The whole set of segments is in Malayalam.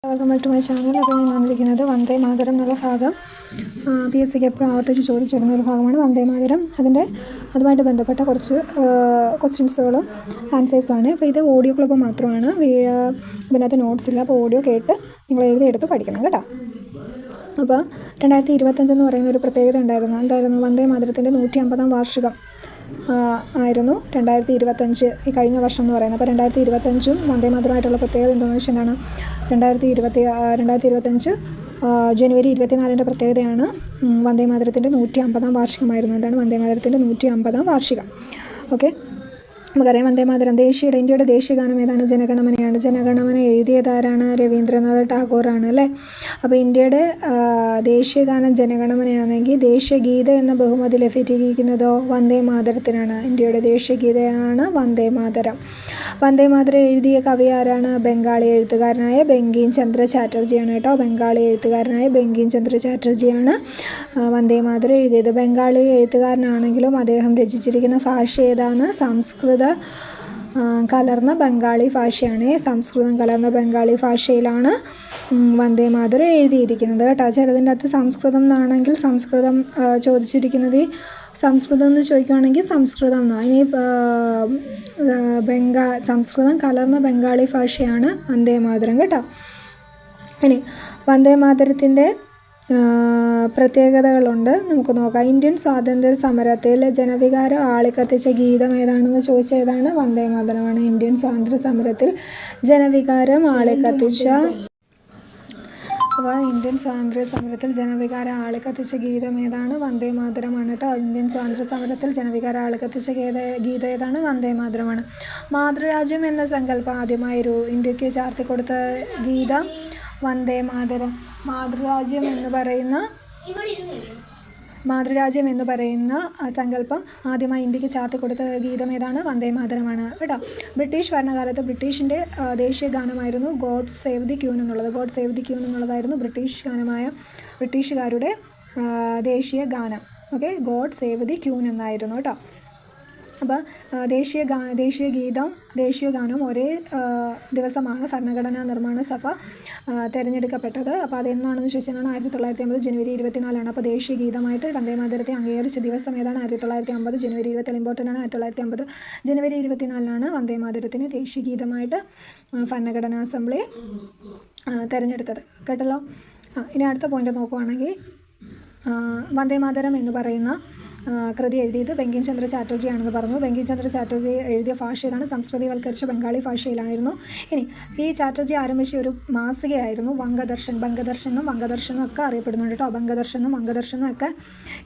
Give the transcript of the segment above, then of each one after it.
Welcome back to my channel. അപ്പോൾ ഞാൻ വന്നിരിക്കുന്നത് വന്ദേ മാതരം എന്നുള്ള ഭാഗം PSCക്ക് എപ്പോഴും ആവർത്തിച്ച് ചോദിച്ചിരുന്ന ഒരു ഭാഗമാണ് വന്ദേ മാതരം. അതുമായിട്ട് ബന്ധപ്പെട്ട കുറച്ച് ക്വസ്റ്റ്യൻസുകളും ആൻസേഴ്സുമാണ്. അപ്പോൾ ഇത് ഓഡിയോ ക്ലിപ്പ് മാത്രമാണ്, ഇതിനകത്ത് നോട്ട്സ് ഇല്ല. അപ്പോൾ ഓഡിയോ കേട്ട് നിങ്ങൾ എഴുതിയെടുത്ത് പഠിക്കണം കേട്ടോ. അപ്പോൾ 2025 എന്ന് പറയുന്ന ഒരു പ്രത്യേകത ഉണ്ടായിരുന്നു. എന്തായിരുന്നു? വന്ദേ മാതരത്തിൻ്റെ 150ാം വാർഷികം ആയിരുന്നു 2025, ഈ കഴിഞ്ഞ വർഷം എന്ന് പറയുന്നത്. അപ്പോൾ 2025 വന്ദേ മാതരമായിട്ടുള്ള പ്രത്യേകത എന്താണെന്ന് വെച്ചാൽ എന്താണ്? 2025 ജനുവരി 24 പ്രത്യേകതയാണ് വന്ദേ മാതരത്തിൻ്റെ 150ാം വാർഷികമായിരുന്നു. എന്താണ്? വന്ദേ മാതരത്തിൻ്റെ 150ാം വാർഷികം. ഓക്കെ, നമുക്കറിയാം വന്ദേ മാതരം ഇന്ത്യയുടെ ദേശീയ ഗാനം ഏതാണ്? ജനഗണമനയാണ്. ജനഗണമന എഴുതിയതാരാണ്? രവീന്ദ്രനാഥ് ടാഗോറാണ് അല്ലേ. അപ്പോൾ ഇന്ത്യയുടെ ദേശീയ ഗാനം ജനഗണമനയാണെങ്കിൽ ദേശീയഗീത എന്ന ബഹുമതി ലഭിച്ചിരിക്കുന്നതോ വന്ദേ മാതരത്തിനാണ്. ഇന്ത്യയുടെ ദേശീയഗീതയാണ് വന്ദേ മാതരം. വന്ദേ മാതരം എഴുതിയ കവി ആരാണ്? ബംഗാളി എഴുത്തുകാരനായ ബങ്കിം ചന്ദ്ര ചാറ്റർജിയാണ് കേട്ടോ. ബംഗാളി എഴുത്തുകാരനായ ബങ്കിം ചന്ദ്ര ചാറ്റർജിയാണ് വന്ദേ മാതരം എഴുതിയത്. ബംഗാളി എഴുത്തുകാരനാണെങ്കിലും അദ്ദേഹം രചിച്ചിരിക്കുന്ന ഭാഷ ഏതാണ്? സംസ്കൃത കലർന്ന ബംഗാളി ഭാഷയാണ്. സംസ്കൃതം കലർന്ന ബംഗാളി ഭാഷയിലാണ് വന്ദേ മാതരം എഴുതിയിരിക്കുന്നത് കേട്ടോ. ചിലതിൻ്റെ അകത്ത് സംസ്കൃതം എന്നാണെങ്കിൽ സംസ്കൃതം ചോദിച്ചിരിക്കുന്നത്, സംസ്കൃതം എന്ന് ചോദിക്കുകയാണെങ്കിൽ സംസ്കൃതം എന്നാണ്. ഇനി സംസ്കൃതം കലർന്ന ബംഗാളി ഭാഷയാണ് വന്ദേ മാതരം കേട്ടോ. ഇനി വന്ദേ മാതരത്തിൻ്റെ പ്രത്യേകതകളുണ്ട്, നമുക്ക് നോക്കാം. ഇന്ത്യൻ സ്വാതന്ത്ര്യ സമരത്തിൽ ജനവികാരം ആളിക്കത്തിച്ച ഗീതം ഏതാണെന്ന് ചോദിച്ചാൽ ഏതാണ്? വന്ദേ മാതരമാണ്. ഇന്ത്യൻ സ്വാതന്ത്ര്യ സമരത്തിൽ ജനവികാരം ആളിക്കത്തിച്ച ഇന്ത്യൻ സ്വാതന്ത്ര്യ സമരത്തിൽ ജനവികാരം ആളിക്കത്തിച്ച ഗീതം ഏതാണ്? വന്ദേ മാതരമാണ് കേട്ടോ. ഇന്ത്യൻ സ്വാതന്ത്ര്യ സമരത്തിൽ ജനവികാരം ആളിക്കത്തിച്ച ഗീതം ഏതാണ്? വന്ദേ മാതരമാണ്. മാതൃരാജ്യം എന്ന സങ്കല്പം ആദ്യമായി ഇന്ത്യക്ക് ചാർത്തിക്കൊടുത്ത ഗീതം വന്ദേ മാതരം. മാതൃരാജ്യം എന്ന് പറയുന്ന സങ്കല്പം ആദ്യമായി ഇന്ത്യക്ക് ചാർത്തിക്കൊടുത്ത ഗീതം ഏതാണ്? വന്ദേ മാതരമാണ് കേട്ടോ. ബ്രിട്ടീഷ് ഭരണകാലത്ത് ബ്രിട്ടീഷിൻ്റെ ദേശീയ ഗാനമായിരുന്നു ഗോഡ് സേവ് ദി ക്യൂൻ എന്നുള്ളത്. ഗോഡ് സേവ് ദി ക്യൂൻ എന്നുള്ളതായിരുന്നു ബ്രിട്ടീഷുകാരുടെ ദേശീയ ഗാനം. Okay, God save the queen എന്നായിരുന്നു കേട്ടോ. അപ്പോൾ ദേശീയ ഗാനം ഒരേ ദിവസമാണ് ഭരണഘടനാ നിർമ്മാണ സഭ തിരഞ്ഞെടുക്കപ്പെട്ടത്. അപ്പോൾ അതെന്നാണെന്ന് ചോദിച്ചാൽ 1950 ജനുവരി 24. അപ്പോൾ ദേശീയ ഗീതമായിട്ട് വന്ദേ മാതരത്തെ അംഗീകരിച്ച ദിവസം ഏതാണ്? 1950 ജനുവരി 24. ഇമ്പോർട്ടൻ്റ് ആണ്. 1950 ജനുവരി 24 വന്ദേ മാതരത്തിന് ദേശീയ ഗീതമായിട്ട് ഭരണഘടനാ അസംബ്ലി തിരഞ്ഞെടുത്തത് കേട്ടല്ലോ. ഇനി അടുത്ത പോയിന്റ് നോക്കുവാണെങ്കിൽ വന്ദേ മാതരം എന്ന് പറയുന്ന കൃതി എഴുതിയത് ബങ്കിം ചന്ദ്ര ചാറ്റർജിയാണെന്ന് പറഞ്ഞു. ബങ്കിം ചന്ദ്ര ചാറ്റർജി എഴുതിയ ഭാഷ ഏതാണ്? സംസ്കൃതീവൽക്കരിച്ച ബംഗാളി ഭാഷയിലായിരുന്നു. ഇനി ഈ ചാറ്റർജി ആരംഭിച്ച ഒരു മാസികയായിരുന്നു വംഗദർശൻ. വംഗദർശനും ഒക്കെ അറിയപ്പെടുന്നുണ്ട് കേട്ടോ. വംഗദർശനും ഒക്കെ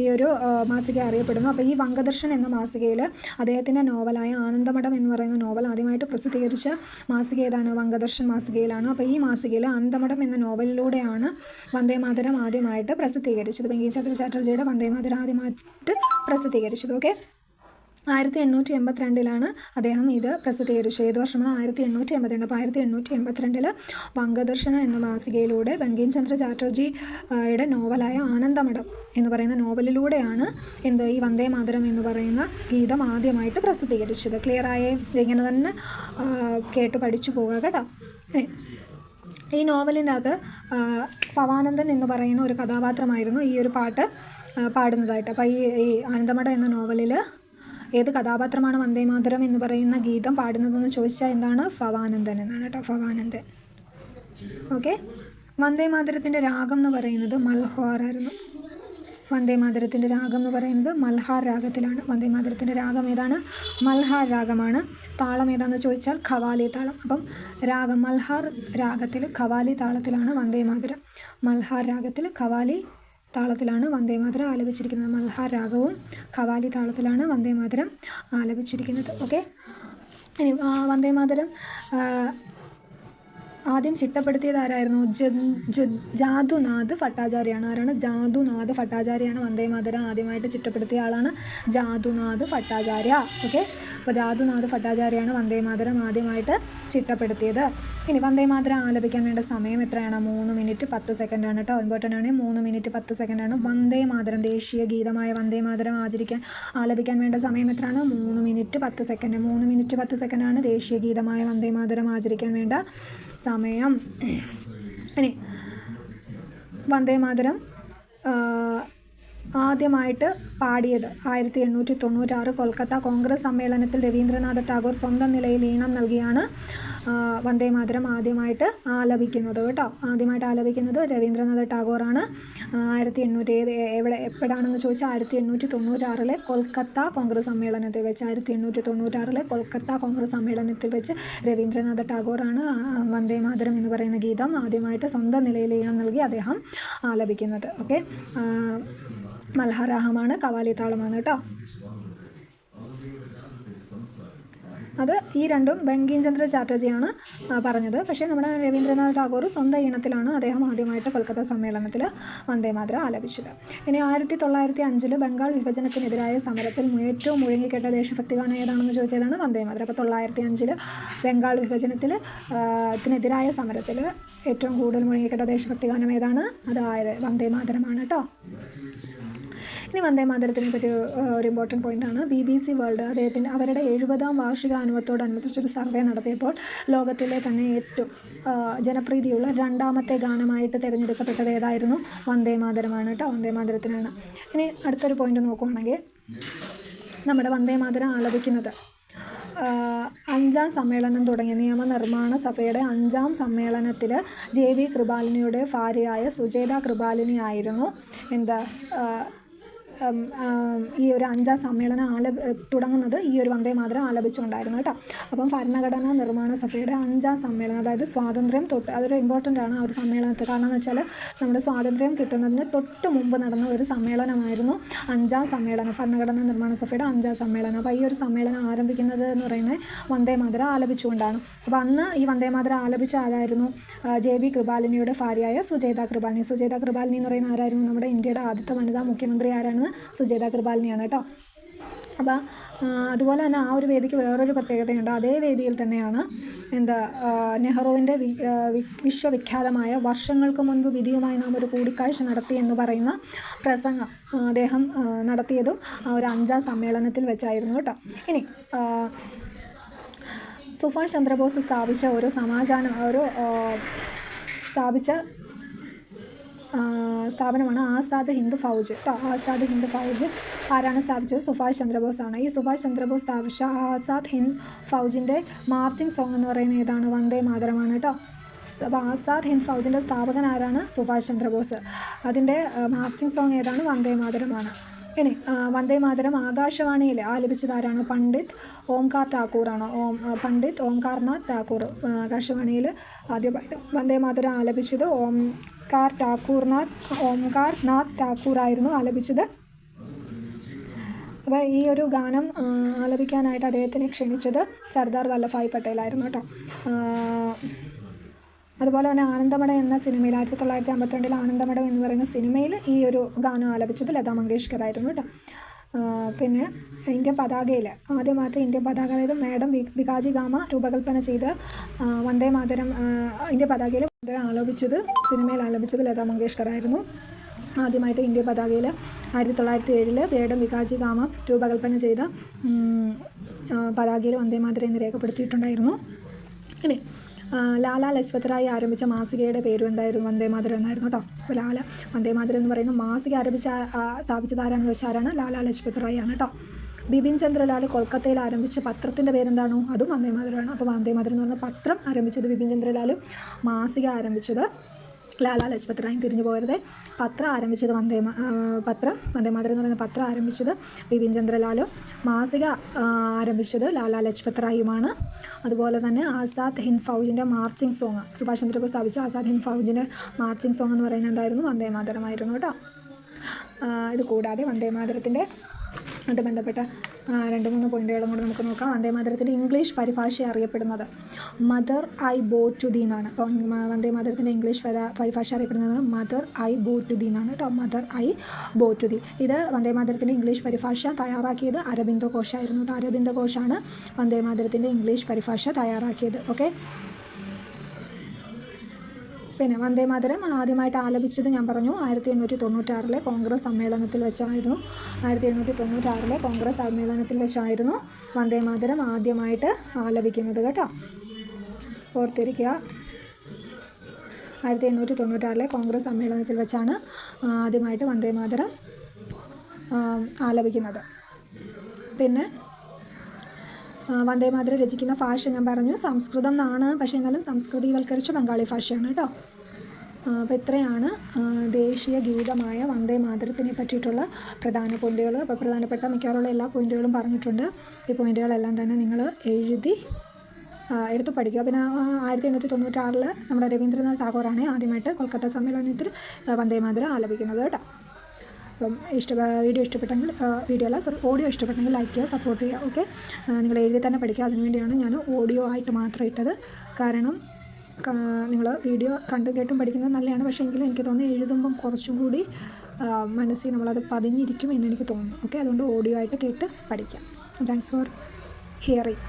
ഈ ഒരു മാസിക അറിയപ്പെടുന്നു. അപ്പോൾ ഈ വംഗദർശൻ എന്ന മാസികയിൽ അദ്ദേഹത്തിൻ്റെ നോവലായ ആനന്ദമഠം എന്ന് പറയുന്ന നോവൽ ആദ്യമായിട്ട് പ്രസിദ്ധീകരിച്ച മാസിക ഏതാണ്? വംഗദർശൻ മാസികയിലാണ്. അപ്പോൾ ഈ മാസികയിൽ ആനന്ദമഠം എന്ന നോവലിലൂടെയാണ് വന്ദേ മാതരം ആദ്യമായിട്ട് പ്രസിദ്ധീകരിച്ചത്. ബങ്കിം ചന്ദ്ര ചാറ്റർജിയുടെ വന്ദേ മാതരം ആദ്യമായിട്ട് പ്രസിദ്ധീകരിച്ചത്. ഓക്കെ, 1882 അദ്ദേഹം ഇത് പ്രസിദ്ധീകരിച്ചു. ഏത് വർഷമാണ്? 1882. അപ്പോൾ 1882 വംഗദർശന എന്ന മാസികയിലൂടെ ബങ്കിം ചന്ദ്ര ചാറ്റർജിയുടെ നോവലായ ആനന്ദമഠം എന്ന് പറയുന്ന നോവലിലൂടെയാണ് ഈ വന്ദേ മാതരം എന്ന് പറയുന്ന ഗീതം ആദ്യമായിട്ട് പ്രസിദ്ധീകരിച്ചത്. ക്ലിയറായേ? ഇങ്ങനെ തന്നെ കേട്ട് പഠിച്ചു പോകുക കേട്ടോ. ഈ നോവലിനകത്ത് ഭവാനന്ദൻ എന്ന് പറയുന്ന ഒരു കഥാപാത്രമായിരുന്നു ഈ ഒരു പാട്ട് പാടുന്നതായിട്ട്. അപ്പോൾ ഈ ആനന്ദമഠം എന്ന നോവലിൽ ഏത് കഥാപാത്രമാണ് വന്ദേ മാതരം എന്ന് പറയുന്ന ഗീതം പാടുന്നതെന്ന് ചോദിച്ചാൽ എന്താണ്? ഭവാനന്ദൻ എന്നാണ് കേട്ടോ. ഭവാനന്ദൻ. ഓക്കെ, വന്ദേ മാതരത്തിൻ്റെ രാഗം എന്ന് പറയുന്നത് മൽഹാർ ആയിരുന്നു. വന്ദേ മാതരത്തിൻ്റെ രാഗം എന്ന് പറയുന്നത് മൽഹാർ രാഗത്തിലാണ്. വന്ദേ മാതരത്തിൻ്റെ രാഗം ഏതാണ്? മൽഹാർ രാഗമാണ്. താളം ഏതാണെന്ന് ചോദിച്ചാൽ ഖവാലി താളം. അപ്പം രാഗം മൽഹാർ രാഗത്തിൽ ഖവാലി താളത്തിലാണ് വന്ദേ മാതരം. മൽഹാർ രാഗത്തിൽ ഖവാലി താളത്തിലാണ് വന്ദേ മാതരം ആലപിച്ചിരിക്കുന്നത്. മൽഹാർ രാഗവും ഖവാലി താളത്തിലാണ് വന്ദേ മാതരം ആലപിച്ചിരിക്കുന്നത്. ഓക്കെ, ഇനി വന്ദേ മാതരം ആദ്യം ചിട്ടപ്പെടുത്തിയത് ആരായിരുന്നു? ജാദുനാഥ് ഭട്ടാചാര്യയാണ്. ആരാണ്? ജാദുനാഥ് ഭട്ടാചാര്യയാണ് വന്ദേ മാതരം ആദ്യമായിട്ട് ചിട്ടപ്പെടുത്തിയ ആളാണ്. ജാദുനാഥ് ഭട്ടാചാര്യ. ഓക്കെ, അപ്പോൾ ജാദുനാഥ് ഭട്ടാചാര്യയാണ് വന്ദേ മാതരം ആദ്യമായിട്ട് ചിട്ടപ്പെടുത്തിയത്. ഇനി വന്ദേ മാതരം ആലപിക്കാൻ വേണ്ട സമയം എത്രയാണ്? 3 മിനിറ്റ് 10 സെക്കൻഡാണ് കേട്ടോ. ഇമ്പോർട്ടൻ്റ് ആണ്. 3 മിനിറ്റ് 10 സെക്കൻഡാണ് വന്ദേ മാതരം, ദേശീയ ഗീതമായ വന്ദേ മാതരം ആലപിക്കാൻ വേണ്ട സമയം എത്രയാണ്? 3 മിനിറ്റ് 10 സെക്കൻഡ്. 3 മിനിറ്റ് 10 സെക്കൻഡാണ് ദേശീയ ഗീതമായ വന്ദേ മാതരം ആചരിക്കാൻ വേണ്ട സമയം. ഇനി വന്ദേമാതരം ആദ്യമായിട്ട് പാടിയത് 1896 കൊൽക്കത്ത കോൺഗ്രസ് സമ്മേളനത്തിൽ രവീന്ദ്രനാഥ ടാഗോർ സ്വന്തം നിലയിൽ ഈണം നൽകിയാണ് വന്ദേമാതരം ആദ്യമായിട്ട് ആലപിക്കുന്നത് കേട്ടോ. ആദ്യമായിട്ട് ആലപിക്കുന്നത് രവീന്ദ്രനാഥ ടാഗോറാണ്. 1800 എപ്പോഴാണെന്ന് ചോദിച്ചാൽ 1896 കൊൽക്കത്ത കോൺഗ്രസ് സമ്മേളനത്തിൽ വെച്ച് 1896 കൊൽക്കത്ത കോൺഗ്രസ് സമ്മേളനത്തിൽ വെച്ച് രവീന്ദ്രനാഥ ടാഗോറാണ് വന്ദേമാതരം എന്ന് പറയുന്ന ഗീതം ആദ്യമായിട്ട് സ്വന്തം നിലയിൽ ഈണം നൽകി അദ്ദേഹം ആലപിക്കുന്നത്. ഓക്കെ, മൽഹാരാഹമാണ്, കവാലി താളമാണ് കേട്ടോ. അത് ഈ രണ്ടും ബങ്കിം ചന്ദ്ര ചാറ്റർജിയാണ് പറഞ്ഞത്. പക്ഷേ നമ്മുടെ രവീന്ദ്രനാഥ ടാഗോർ സ്വന്തം ഈണത്തിലാണ് അദ്ദേഹം ആദ്യമായിട്ട് കൊൽക്കത്ത സമ്മേളനത്തിൽ വന്ദേമാതരം ആലപിച്ചത്. ഇനി 1905 ബംഗാൾ വിഭജനത്തിനെതിരായ സമരത്തിൽ ഏറ്റവും മുഴങ്ങിക്കേട്ട ദേശഭക്തി ഗാനം ഏതാണെന്ന് ചോദിച്ചതാണ് വന്ദേമാതരം. അപ്പോൾ 1905 ബംഗാൾ വിഭജനത്തിനെതിരായ സമരത്തിൽ ഏറ്റവും കൂടുതൽ മുഴങ്ങിക്കേട്ട ദേശഭക്തി ഗാനം ഏതാണ്? അതായത് വന്ദേമാതരമാണ് കേട്ടോ. ഇനി വന്ദേമാതരത്തിനെ പറ്റി ഒരു ഇമ്പോർട്ടൻറ്റ് പോയിൻ്റാണ്. BBC വേൾഡ് അവരുടെ 70ാം വാർഷികാനുഭവത്തോടനുബന്ധിച്ചൊരു സർവേ നടത്തിയപ്പോൾ ലോകത്തിലെ തന്നെ ഏറ്റവും ജനപ്രീതിയുള്ള രണ്ടാമത്തെ ഗാനമായിട്ട് തിരഞ്ഞെടുക്കപ്പെട്ടത് ഏതായിരുന്നു? വന്ദേമാതരമാണ് കേട്ടോ, വന്ദേമാതരത്തിനാണ്. ഇനി അടുത്തൊരു പോയിൻ്റ് നോക്കുകയാണെങ്കിൽ നമ്മുടെ വന്ദേമാതരം ആലപിക്കുന്നത് 5ാം സമ്മേളനം തുടങ്ങിയ നിയമനിർമ്മാണ സഭയുടെ 5ാം സമ്മേളനത്തിൽ JV കൃപാലിനിയുടെ ഭാര്യയായ സുജേത കൃപാലിനി ആയിരുന്നു ഈ ഒരു 5ാം സമ്മേളനം തുടങ്ങുന്നത് ഈ ഒരു വന്ദേമാതരം ആലപിച്ചുകൊണ്ടായിരുന്നു കേട്ടോ. അപ്പം ഭരണഘടനാ നിർമ്മാണ സഭയുടെ 5ാം സമ്മേളനം, അതായത് സ്വാതന്ത്ര്യം തൊട്ട്, അതൊരു ഇമ്പോർട്ടൻ്റ് ആണ് ആ ഒരു സമ്മേളനത്തിൽ. കാരണം എന്ന് വെച്ചാൽ നമ്മുടെ സ്വാതന്ത്ര്യം കിട്ടുന്നതിന് തൊട്ട് മുമ്പ് നടന്ന ഒരു സമ്മേളനമായിരുന്നു 5ാം സമ്മേളനം, ഭരണഘടനാ നിർമ്മാണ സഭയുടെ 5ാം സമ്മേളനം. അപ്പോൾ ഈ ഒരു സമ്മേളനം ആരംഭിക്കുന്നത് എന്ന് പറയുന്നത് വന്ദേമാതരം ആലപിച്ചുകൊണ്ടാണ്. അപ്പോൾ അന്ന് ഈ വന്ദേമാതരം ആലപിച്ച ആരായിരുന്നു? JV കൃപാലിനിയുടെ ഭാര്യയായ സുജേത കൃപാലിനി. സുജേത കൃപാലിനി എന്ന് പറയുന്ന ആരായിരുന്നു? നമ്മുടെ ഇന്ത്യയുടെ ആദ്യത്തെ വനിതാ മുഖ്യമന്ത്രി ആരാണ്? സുജേത കൃപാലിനിയാണ് കേട്ടോ. അപ്പോൾ അതുപോലെ തന്നെ ആ ഒരു വേദിക്ക് വേറൊരു പ്രത്യേകതയുണ്ട്. അതേ വേദിയിൽ തന്നെയാണ് നെഹ്റുവിൻ്റെ വിശ്വവിഖ്യാതമായ വർഷങ്ങൾക്ക് മുൻപ് വിധിയുമായി നാം ഒരു കൂടിക്കാഴ്ച നടത്തി എന്ന് പറയുന്ന പ്രസംഗം അദ്ദേഹം നടത്തിയതും ആ ഒരു 5ാം സമ്മേളനത്തിൽ വെച്ചായിരുന്നു കേട്ടോ. ഇനി സുഭാഷ് ചന്ദ്രബോസ് സ്ഥാപിച്ച ഒരു സ്ഥാപനമാണ് ആസാദ് ഹിന്ദ് ഫൗജ് കേട്ടോ. ആസാദ് ഹിന്ദ് ഫൗജ് ആരാണ് സ്ഥാപിച്ചത്? സുഭാഷ് ചന്ദ്രബോസാണ്. ഈ സുഭാഷ് ചന്ദ്രബോസ് സ്ഥാപിച്ച ആസാദ് ഹിന്ദ് ഫൗജിൻ്റെ മാർച്ചിങ് സോങ് എന്ന് പറയുന്നത് ഏതാണ്? വന്ദേമാതരമാണ് കേട്ടോ. അപ്പോൾ ആസാദ് ഹിന്ദ് ഫൗജിൻ്റെ സ്ഥാപകൻ ആരാണ്? സുഭാഷ് ചന്ദ്രബോസ്. അതിൻ്റെ മാർച്ചിങ് സോങ് ഏതാണ്? വന്ദേമാതരമാണ്. ഇനി വന്ദേമാതരം ആകാശവാണിയിൽ ആലപിച്ചത് ആരാണ്? പണ്ഡിറ്റ് ഓംകാർ ഠാക്കൂറാണ്. പണ്ഡിറ്റ് ഓംകാർനാഥ് ഠാക്കൂർ ആകാശവാണിയിൽ ആദ്യമായിട്ട് വന്ദേമാതരം ആലപിച്ചത് ഓംകാർനാഥ് ഠാക്കൂറായിരുന്നു ആലപിച്ചത്. അപ്പോൾ ഈ ഒരു ഗാനം ആലപിക്കാനായിട്ട് അദ്ദേഹത്തിനെ ക്ഷണിച്ചത് സർദാർ വല്ലഭായ് പട്ടേലായിരുന്നു കേട്ടോ. അതുപോലെ തന്നെ ആനന്ദമഠം എന്ന സിനിമയിൽ 1952 ആനന്ദമഠം എന്ന് പറയുന്ന സിനിമയിൽ ഈ ഒരു ഗാനം ആലപിച്ചത് ലതാ മങ്കേഷ്കർ ആയിരുന്നു കേട്ടോ. പിന്നെ ഇന്ത്യൻ പതാകയിൽ ആദ്യമായിട്ട് ഇന്ത്യൻ പതാക, അതായത് മാഡം ഭികാജി ഗാമ രൂപകൽപ്പന ചെയ്ത് വന്ദേമാതരം ഇന്ത്യൻ പതാകയിൽ ആലപിച്ചത്, സിനിമയിൽ ആലപിച്ചത് ലതാ മങ്കേഷ്കർ ആയിരുന്നു. ആദ്യമായിട്ട് ഇന്ത്യൻ പതാകയിൽ 1907 മാഡം ഭികാജി ഗാമ രൂപകൽപ്പന ചെയ്ത പതാകയിൽ വന്ദേമാതരം എന്ന് രേഖപ്പെടുത്തിയിട്ടുണ്ടായിരുന്നു. ഇനി ലാലാ ലജ്പത് റായ് ആരംഭിച്ച മാസികയുടെ പേരും എന്തായിരുന്നു? വന്ദേമാതരം എന്നായിരുന്നു കേട്ടോ. അപ്പോൾ വന്ദേമാതരം എന്ന് പറയുന്ന മാസിക സ്ഥാപിച്ചത് ആരാണെന്ന് വെച്ചാൽ ആരാണ്? ലാലാ ലജ്പത് റായ് ആണ് കേട്ടോ. ബിപിൻ ചന്ദ്രലാൽ കൊൽക്കത്തയിൽ ആരംഭിച്ച പത്രത്തിൻ്റെ പേരെന്താണോ? അതും വന്ദേമാതരമാണ്. അപ്പോൾ വന്ദേമാതരം എന്ന് പറഞ്ഞ പത്രം ആരംഭിച്ചത് ബിപിൻ ചന്ദ്രലാലും മാസിക ആരംഭിച്ചത് ലാലാ ലജ്പത് റായും. തിരിഞ്ഞു പോകരുത്. പത്രം ആരംഭിച്ചത് വന്ദേമാതരം എന്ന് പറയുന്ന പത്രം ആരംഭിച്ചത് ബിപിൻ ചന്ദ്രലാലും, മാസിക ആരംഭിച്ചത് ലാലാ ലജ്പത് റായുമാണ്. അതുപോലെ തന്നെ ആസാദ് ഹിന്ദ് ഫൗജിൻ്റെ മാർച്ചിങ് സോങ്, സുഭാഷ് ചന്ദ്രബോസ് സ്ഥാപിച്ച ആസാദ് ഹിന്ദ് ഫൗജിൻ്റെ മാർച്ചിങ് സോങ് എന്ന് പറയുന്നത് എന്തായിരുന്നു? വന്ദേമാതരമായിരുന്നു കേട്ടോ. ഇത് കൂടാതെ വന്ദേമാതരത്തിൻ്റെ ആയിട്ട് ബന്ധപ്പെട്ട 2-3 പോയിന്റുകളും കൂടെ നമുക്ക് നോക്കാം. വന്ദേമാതരത്തിൻ്റെ ഇംഗ്ലീഷ് പരിഭാഷ അറിയപ്പെടുന്നത് mother I bow to thee എന്നാണ്. അപ്പോൾ വന്ദേമാതരത്തിൻ്റെ ഇംഗ്ലീഷ് പരിഭാഷ അറിയപ്പെടുന്നത് mother I bow to thee എന്നാണ് കേട്ടോ. Mother I bow to thee. ഇത് വന്ദേമാതരത്തിൻ്റെ ഇംഗ്ലീഷ് പരിഭാഷ തയ്യാറാക്കിയത് അരബിന്ദോ ഘോഷായിരുന്നു കേട്ടോ. അരബിന്ദോ ഘോഷാണ് വന്ദേമാതരത്തിൻ്റെ ഇംഗ്ലീഷ് പരിഭാഷ തയ്യാറാക്കിയത്. ഓക്കെ. പിന്നെ വന്ദേമാതരം ആദ്യമായിട്ട് ആലപിച്ചത് ഞാൻ പറഞ്ഞു 1896 കോൺഗ്രസ് സമ്മേളനത്തിൽ വെച്ചായിരുന്നു. 1896 കോൺഗ്രസ് സമ്മേളനത്തിൽ വെച്ചായിരുന്നു വന്ദേമാതരം ആദ്യമായിട്ട് ആലപിക്കുന്നത് കേട്ടോ. ഓർത്തിരിക്കുക. 1896 കോൺഗ്രസ് സമ്മേളനത്തിൽ വെച്ചാണ് ആദ്യമായിട്ട് വന്ദേ മാതരം ആലപിക്കുന്നത്. പിന്നെ വന്ദേ മാതരം രചിക്കുന്ന ഭാഷ ഞാൻ പറഞ്ഞു സംസ്കൃതം എന്നാണ്, പക്ഷേ എന്നാലും സംസ്കൃതീവൽക്കരിച്ച ബംഗാളി ഭാഷയാണ് കേട്ടോ. അപ്പോൾ ഇത്രയാണ് ദേശീയ ഗീതമായ വന്ദേ മാതരത്തിനെ പറ്റിയിട്ടുള്ള പ്രധാന പോയിൻറ്റുകൾ. അപ്പോൾ പ്രധാനപ്പെട്ട മിക്കവാറുള്ള എല്ലാ പോയിൻറ്റുകളും പറഞ്ഞിട്ടുണ്ട്. ഈ പോയിൻറ്റുകളെല്ലാം തന്നെ നിങ്ങൾ എടുത്ത് പഠിക്കുക. പിന്നെ 1896 നമ്മുടെ രവീന്ദ്രനാഥ് ടാഗോറാണ് ആദ്യമായിട്ട് കൊൽക്കത്ത സമ്മേളനത്തിൽ വന്ദേ മാതരം ആലപിക്കുന്നത് കേട്ടോ. അപ്പം ഓഡിയോ ഇഷ്ടപ്പെട്ടെങ്കിൽ ലൈക്ക് ചെയ്യുക, സപ്പോർട്ട് ചെയ്യുക. ഓക്കെ, നിങ്ങൾ എഴുതി തന്നെ പഠിക്കുക. അതിനുവേണ്ടിയാണ് ഞാൻ ഓഡിയോ ആയിട്ട് മാത്രം ഇട്ടത്. കാരണം നിങ്ങൾ വീഡിയോ കണ്ടും കേട്ടും പഠിക്കുന്നത് നല്ലതാണ്, പക്ഷേ എങ്കിലും എനിക്ക് തോന്നുന്നു എഴുതുമ്പം കുറച്ചും കൂടി മനസ്സിൽ നമ്മളത് പതിഞ്ഞിരിക്കും എന്നെനിക്ക് തോന്നുന്നു. ഓക്കെ, അതുകൊണ്ട് ഓഡിയോ ആയിട്ട് കേട്ട് പഠിക്കാം. Thanks for hearing.